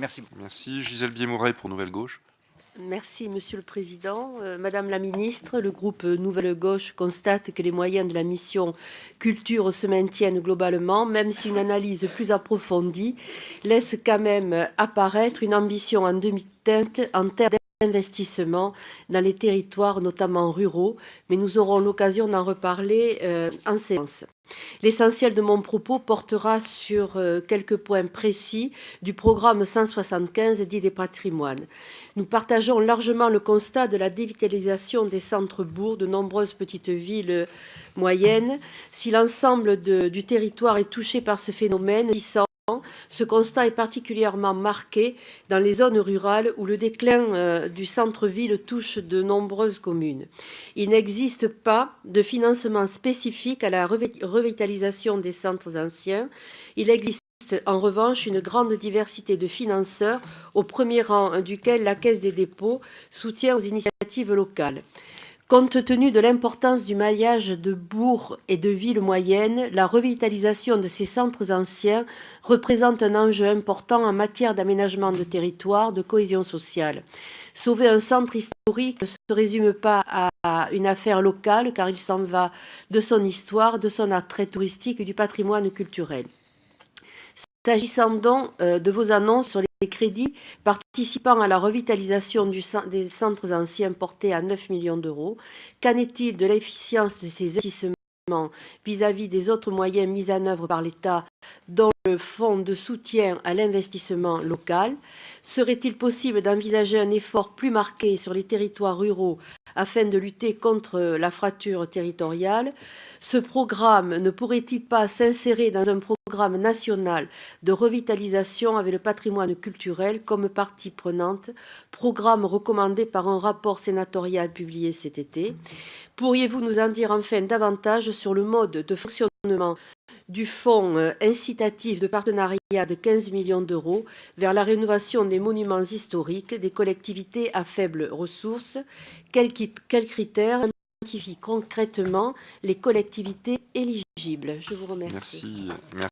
Merci. Merci. Gisèle Biémouret pour Nouvelle Gauche. Merci, Monsieur le Président. Madame la Ministre, le groupe Nouvelle Gauche constate que les moyens de la mission Culture se maintiennent globalement, même si une analyse plus approfondie laisse quand même apparaître une ambition en demi-teinte en termes d'investissement dans les territoires, notamment ruraux, mais nous aurons l'occasion d'en reparler en séance. L'essentiel de mon propos portera sur quelques points précis du programme 175 dit des patrimoines. Nous partageons largement le constat de la dévitalisation des centres-bourgs, de nombreuses petites villes moyennes. Si l'ensemble du territoire est touché par ce phénomène, ce constat est particulièrement marqué dans les zones rurales où le déclin du centre-ville touche de nombreuses communes. Il n'existe pas de financement spécifique à la revitalisation des centres anciens. Il existe en revanche une grande diversité de financeurs, au premier rang duquel la Caisse des dépôts soutient aux initiatives locales. Compte tenu de l'importance du maillage de bourgs et de villes moyennes, la revitalisation de ces centres anciens représente un enjeu important en matière d'aménagement de territoire, de cohésion sociale. Sauver un centre historique ne se résume pas à une affaire locale, car il s'en va de son histoire, de son attrait touristique et du patrimoine culturel. S'agissant donc de vos annonces sur les crédits participant à la revitalisation des centres anciens portés à 9 millions d'euros, qu'en est-il de l'efficience de ces investissements vis-à-vis des autres moyens mis en œuvre par l'État, dont le fonds de soutien à l'investissement local? Serait-il possible d'envisager un effort plus marqué sur les territoires ruraux afin de lutter contre la fracture territoriale? Ce programme ne pourrait-il pas s'insérer dans un programme national de revitalisation avec le patrimoine culturel comme partie prenante, programme recommandé par un rapport sénatorial publié cet été? Pourriez-vous nous en dire enfin davantage sur le mode de fonctionnement du fonds incitatif de partenariat de 15 millions d'euros vers la rénovation des monuments historiques des collectivités à faibles ressources? Quels critères identifient concrètement les collectivités éligibles? Je vous remercie. Merci.